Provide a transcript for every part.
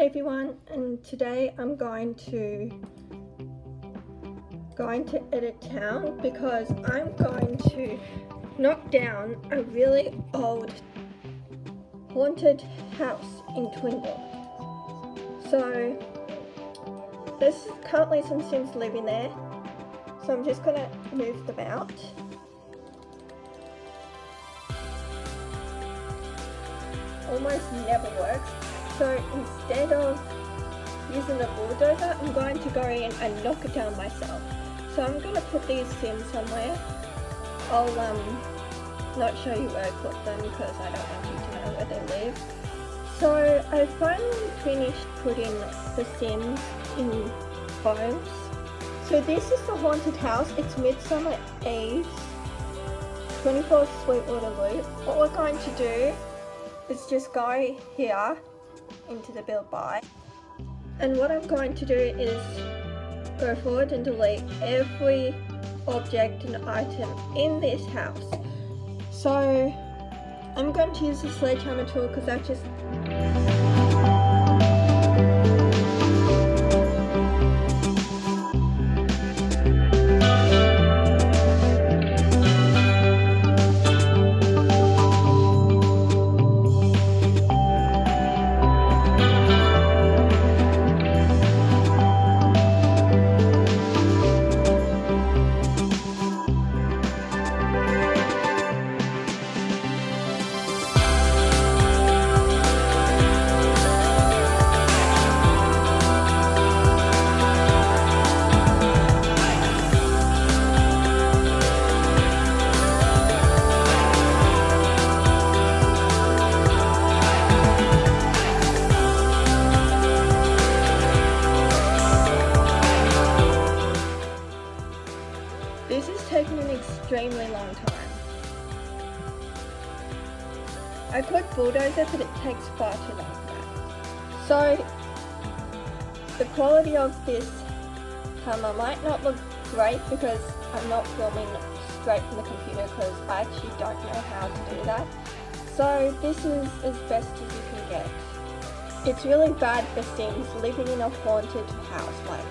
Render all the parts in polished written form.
Hey everyone, and today I'm going to edit town because I'm going to knock down a really old haunted house in Twinbrook. So there's currently some Sims living there, so I'm just gonna move them out. Almost never works. So instead of using the bulldozer, I'm going to go in and knock it down myself. So I'm going to put these Sims somewhere. I'll not show you where I put them because I don't want you to know where they live. So I finally finished putting the Sims in homes. So this is the haunted house. It's Midsummer Eve, 24 Sweetwater Loop. What we're going to do is just go here into the build by, and what I'm going to do is go forward and delete every object and item in this house. So I'm going to use the sledgehammer tool because that just this has taken an extremely long time. I could bulldoze it, but it takes far too long for that. So the quality of this camera might not look great because I'm not filming straight from the computer because I actually don't know how to do that. So this is as best as you can get. It's really bad for Sims living in a haunted house. Like,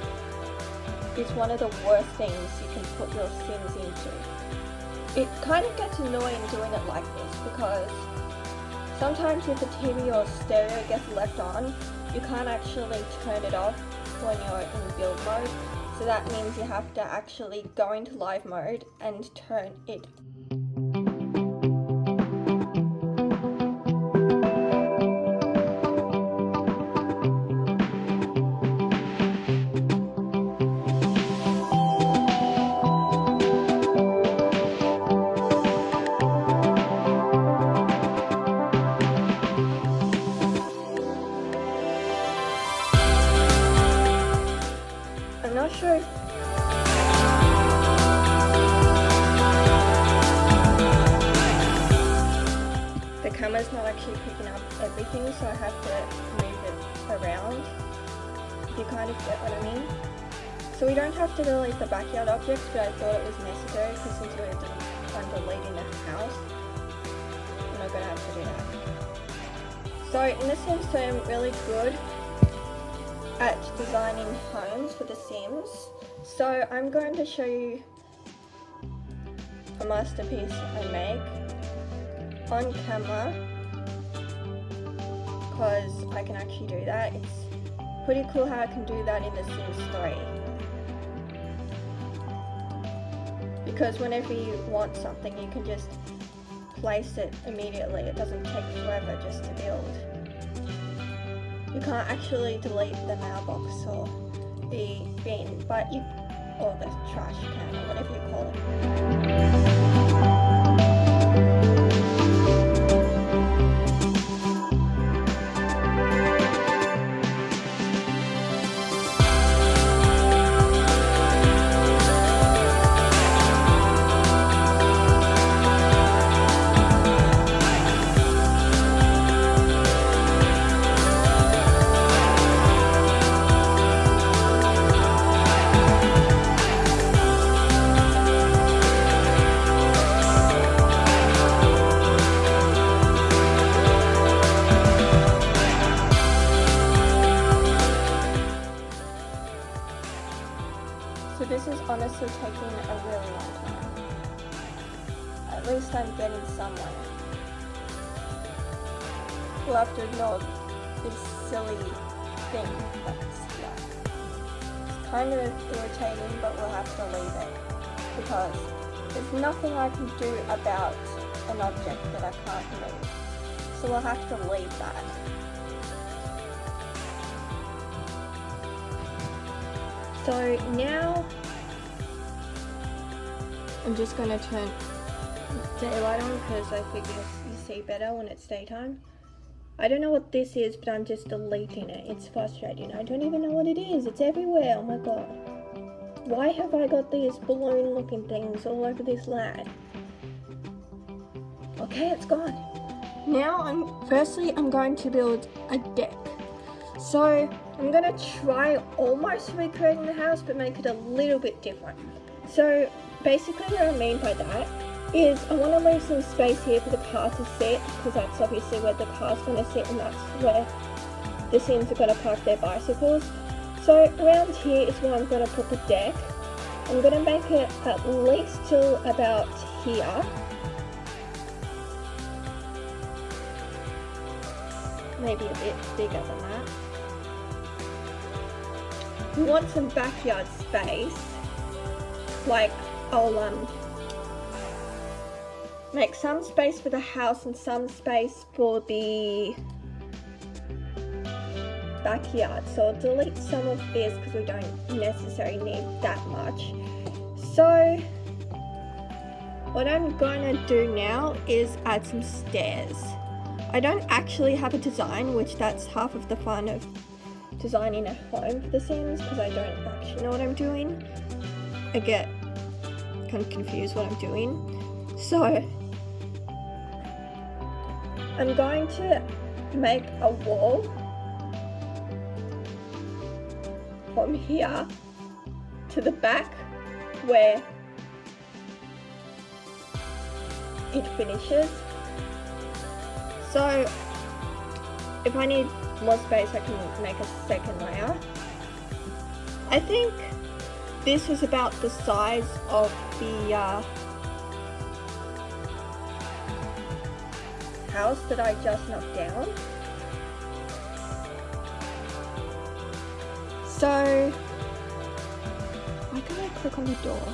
it's one of the worst things you can put your Sims into. It kind of gets annoying doing it like this because sometimes if the TV or stereo gets left on, you can't actually turn it off when you're in build mode. So that means you have to actually go into live mode and turn it. I'm not sure if the camera's not actually picking up everything, so I have to move it around, if you kind of get what I mean. So we don't have to delete the backyard objects, but I thought it was necessary because since we're deleting the house, we're not going to have to do that. So in the Sims 2, I'm really good at designing homes for the Sims. So I'm going to show you a masterpiece I make on camera because I can actually do that. It's pretty cool how I can do that in the Sims 3. Because whenever you want something, you can just place it immediately. It doesn't take forever just to build. You can't actually delete the mailbox or the bin, but you, or the trash can, or whatever you call it. honestly taking a really long time. At least I'm getting somewhere. We'll have to ignore this silly thing that's here. It's kind of irritating, but we'll have to leave it because there's nothing I can do about an object that I can't move. So we'll have to leave that. So now I'm just going to turn daylight on because I figure you see better when it's daytime. I don't know what this is, but I'm just deleting it. It's frustrating. I don't even know what it is. It's everywhere. Oh my god. Why have I got these balloon looking things all over this land? Okay, it's gone. Now firstly I'm going to build a deck. So I'm going to try almost recreating the house but make it a little bit different. So basically what I mean by that is I want to leave some space here for the car to sit because that's obviously where the car's going to sit and that's where the Sims are going to park their bicycles. So around here is where I'm going to put the deck. I'm going to make it at least till about here. Maybe a bit bigger than that. We want some backyard space. Like I'll make some space for the house and some space for the backyard. So I'll delete some of this because we don't necessarily need that much. So what I'm going to do now is add some stairs. I don't actually have a design, which that's half of the fun of designing a home for the Sims because I don't actually know what I'm doing. I get kind of confused what I'm doing. So I'm going to make a wall from here to the back where it finishes. So if I need more space I can make a second layer. I think this was about the size of the house that I just knocked down. So why can't I click on the door?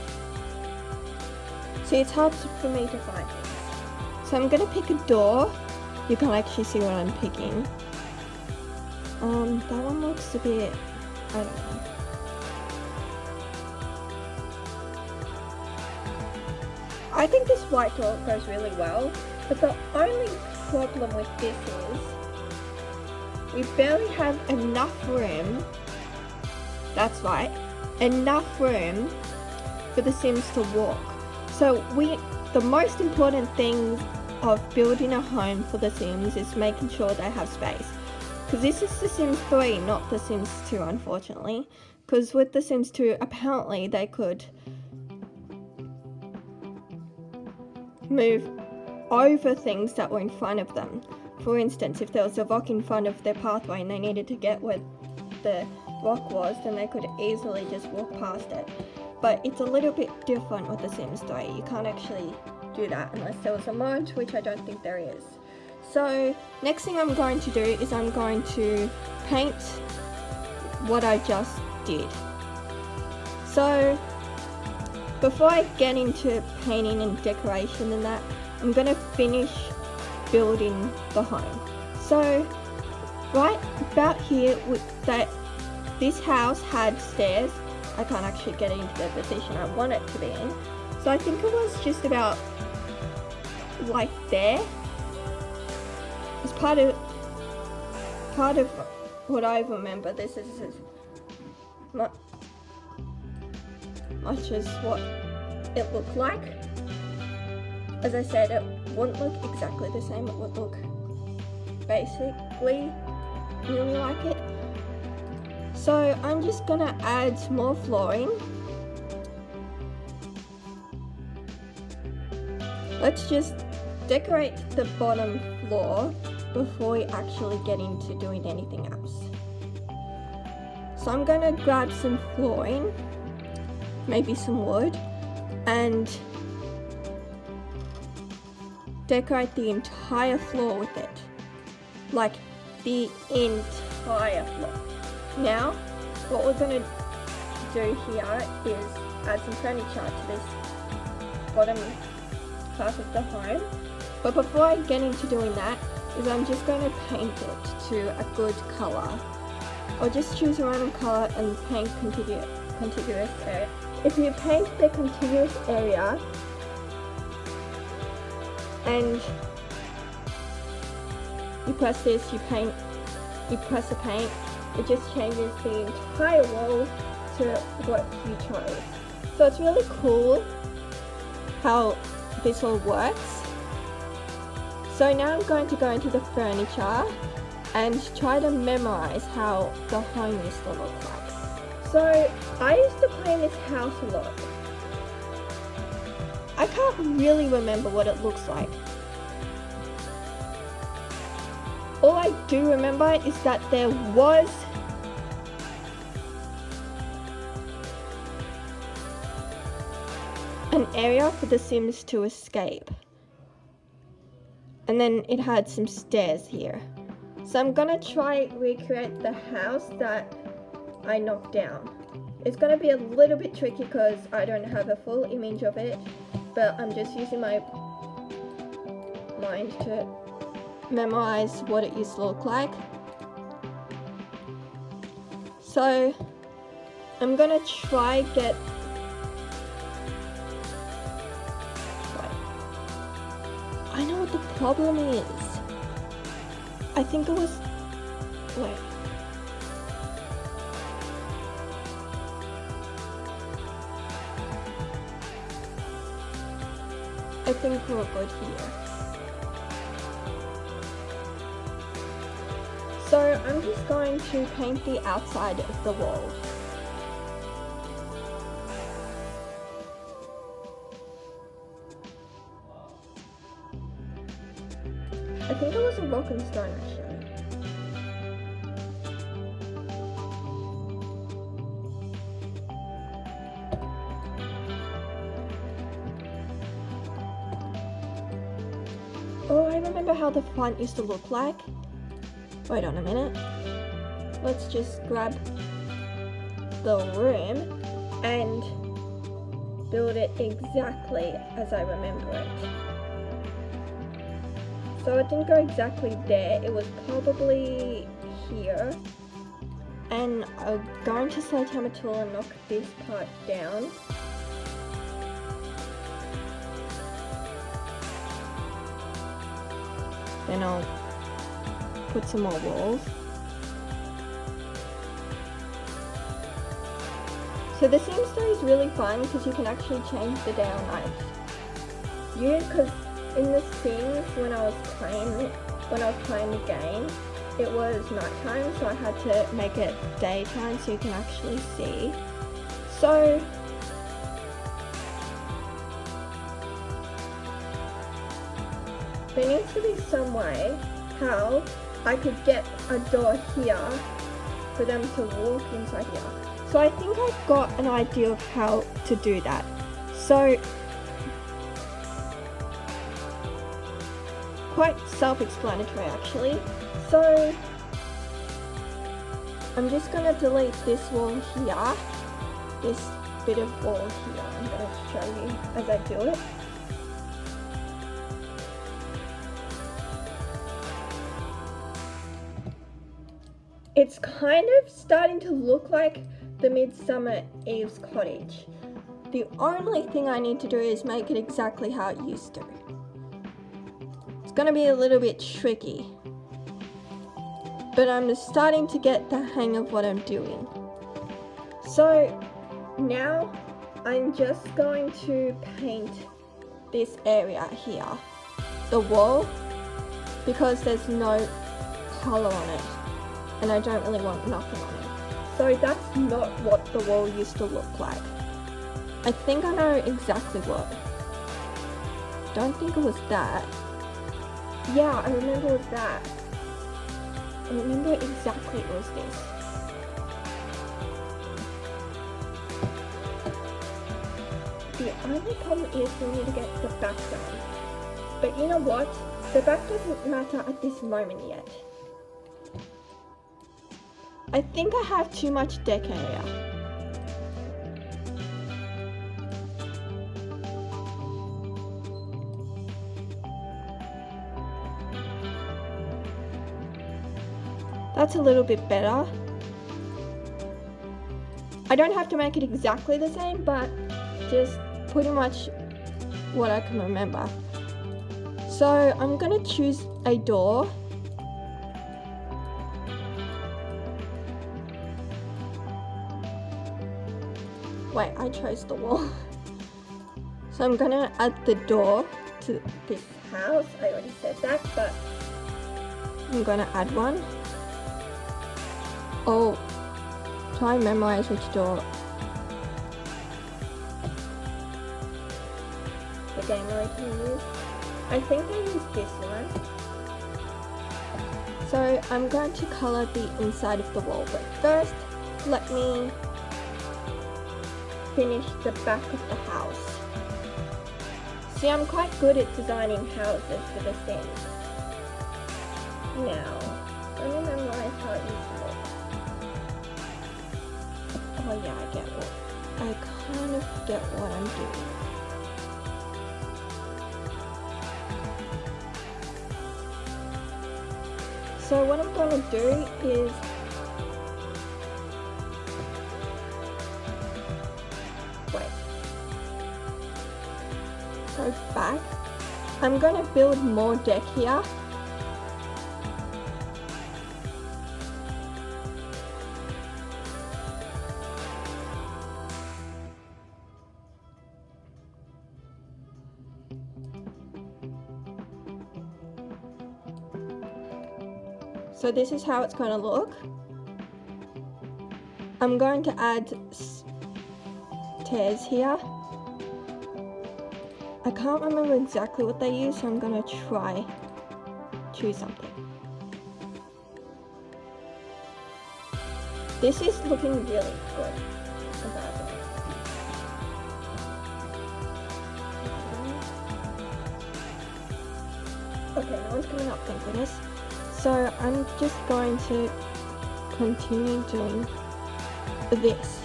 See, it's hard for me to find things. So I'm gonna pick a door. You can actually see what I'm picking. That one looks a bit, I don't know. I think this white door goes really well, but the only problem with this is we barely have enough room, that's right, enough room for the Sims to walk. So the most important thing of building a home for the Sims is making sure they have space. Because this is the Sims 3, not the Sims 2, unfortunately. Because with the Sims 2, apparently they could move over things that were in front of them. For instance, if there was a rock in front of their pathway and they needed to get where the rock was, then they could easily just walk past it. But it's a little bit different with the Sims 3. You can't actually do that unless there was a mod, which I don't think there is. So next thing I'm going to do is I'm going to paint what I just did. So before I get into painting and decoration and that, I'm going to finish building the home. So right about here, this house had stairs. I can't actually get into the position I want it to be in. So I think it was just about like there. It's part of what I remember. This is as much as what it looked like. As I said, it wouldn't look exactly the same. It would look basically really like it. So I'm just gonna add more flooring. Let's just decorate the bottom floor before we actually get into doing anything else. So I'm gonna grab some flooring maybe some wood, and decorate the entire floor with it. Like the entire floor. Now, what we're gonna do here is add some furniture to this bottom half of the home. But before I get into doing that, I'm just going to paint it to a good colour. I'll just choose a random colour and paint contiguous area. If you paint the contiguous area and you press this, you press the paint, it just changes the entire wall to what you chose. So it's really cool how this all works. So now I'm going to go into the furniture and try to memorize how the home used to look like. So I used to play in this house a lot. I can't really remember what it looks like. All I do remember is that there was an area for the Sims to escape. And then it had some stairs here. So I'm gonna try recreate the house that I knocked down. It's gonna be a little bit tricky because I don't have a full image of it, but I'm just using my mind to memorize what it used to look like. So I'm gonna try get I know what the problem is. I think it was... Wait. I think we're good here. So I'm just going to paint the outside of the wall. I think it was a rock and stone actually. Oh, I remember how the front used to look like. Wait on a minute. Let's just grab the room and build it exactly as I remember it. So it didn't go exactly there, it was probably here. And I'm going to sledgehammer tool and knock this part down. Then I'll put some more walls. So the Sims 3 is really fun because you can actually change the day or night. Because in The Sims, when I was playing the game, it was nighttime, so I had to make it daytime so you can actually see. So there needs to be some way how I could get a door here for them to walk inside here. So I think I got an idea of how to do that. So quite self-explanatory actually. So I'm just going to delete this wall here, this bit of wall here. I'm going to show you as I do it. It's kind of starting to look like the Midsummer Eve's cottage. The only thing I need to do is make it exactly how it used to. It's going to be a little bit tricky, but I'm just starting to get the hang of what I'm doing. So now I'm just going to paint this area here, the wall, because there's no colour on it and I don't really want nothing on it. So that's not what the wall used to look like. I think I know exactly what. Don't think it was that. Yeah, I remember it was that. I remember exactly it was this. The only problem is we need to get the back done. But you know what? The back doesn't matter at this moment yet. I think I have too much deck area. That's a little bit better. I don't have to make it exactly the same, but just pretty much what I can remember. So I'm gonna choose a door. Wait, I chose the wall. So I'm gonna add the door to this house. I already said that, but I'm gonna add one. Oh, try and memorize which door. The game I can use. I think I use this one. So I'm going to color the inside of the wall, but first let me finish the back of the house. See, I'm quite good at designing houses for the Sims. Now, let me memorize how it used to look. Oh yeah, I kind of get what I'm doing. So what I'm going to do is so back, I'm going to build more deck here. So this is how it's going to look. I'm going to add stairs here. I can't remember exactly what they use, so I'm going to choose something. This is looking really good. Okay, no one's coming up, thank goodness. So I'm just going to continue doing this.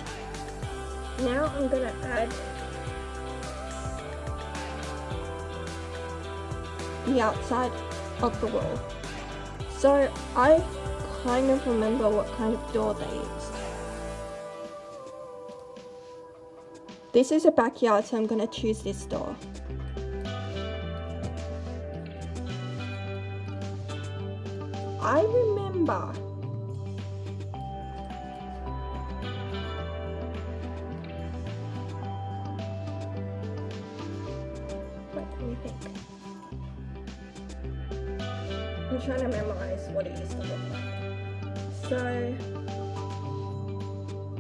Now I'm going to add the outside of the wall. So I kind of remember what kind of door they used. This is a backyard, so I'm going to choose this door. I remember let me think. I'm trying to memorize what it used to look like. So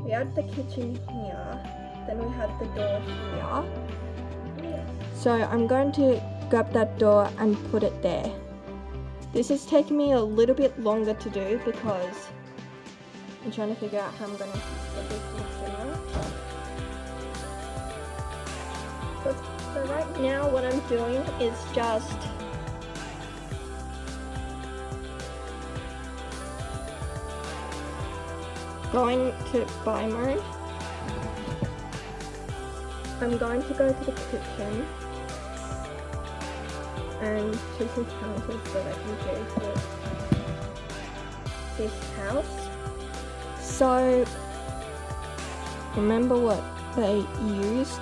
we had the kitchen here, then we had the door here. So I'm going to grab that door and put it there. This is taking me a little bit longer to do because I'm trying to figure out how I'm going to put this in. So right now what I'm doing is just going to buy mode. I'm going to go to the kitchen and choose some counters that I can do for this house. So remember what they used.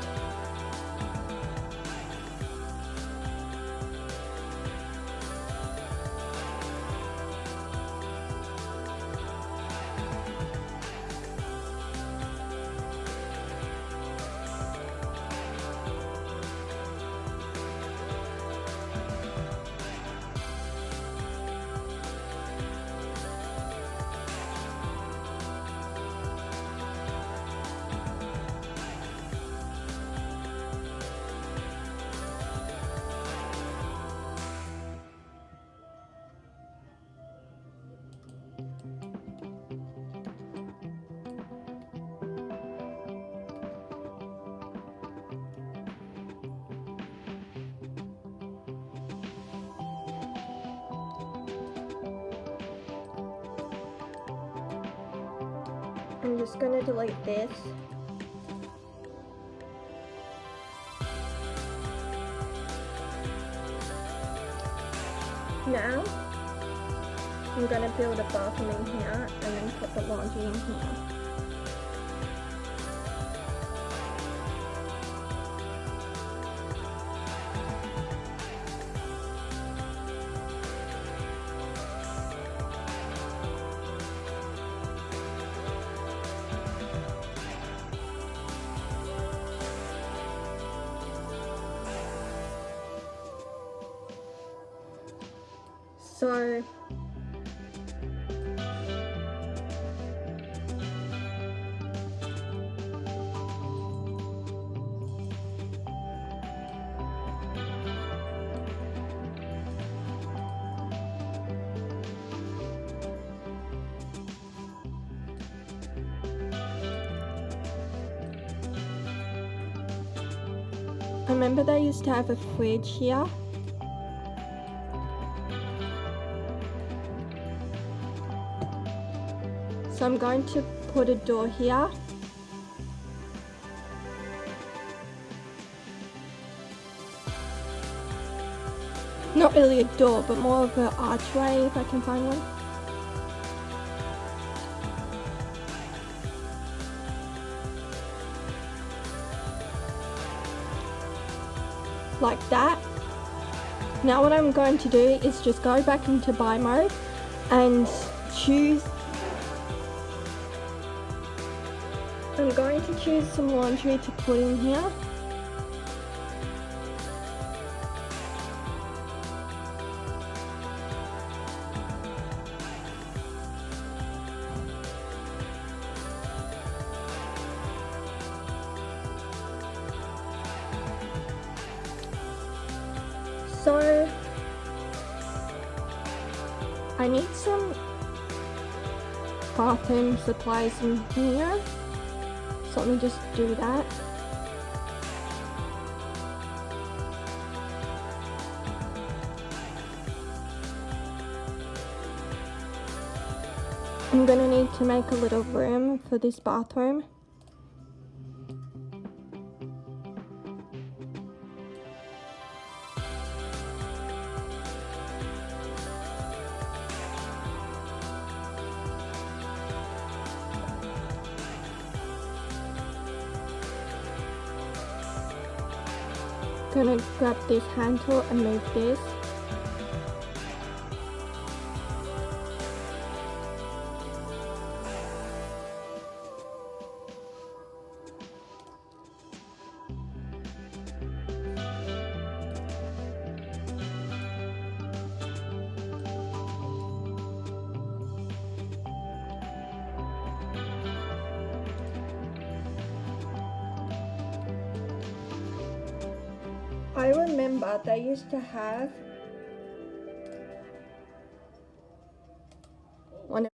I'm just going to delete this. Now, I'm going to build a bathroom in here and then put the laundry in here. So I remember they used to have a fridge here. So I'm going to put a door here. Not really a door, but more of an archway if I can find one. Like that. Now what I'm going to do is just go back into buy mode and choose. I'm going to choose some laundry to put in here. So I need some bathroom supplies in here. So let me just do that. I'm gonna need to make a little room for this bathroom. Gonna grab this hand tool and move this. I remember they used to have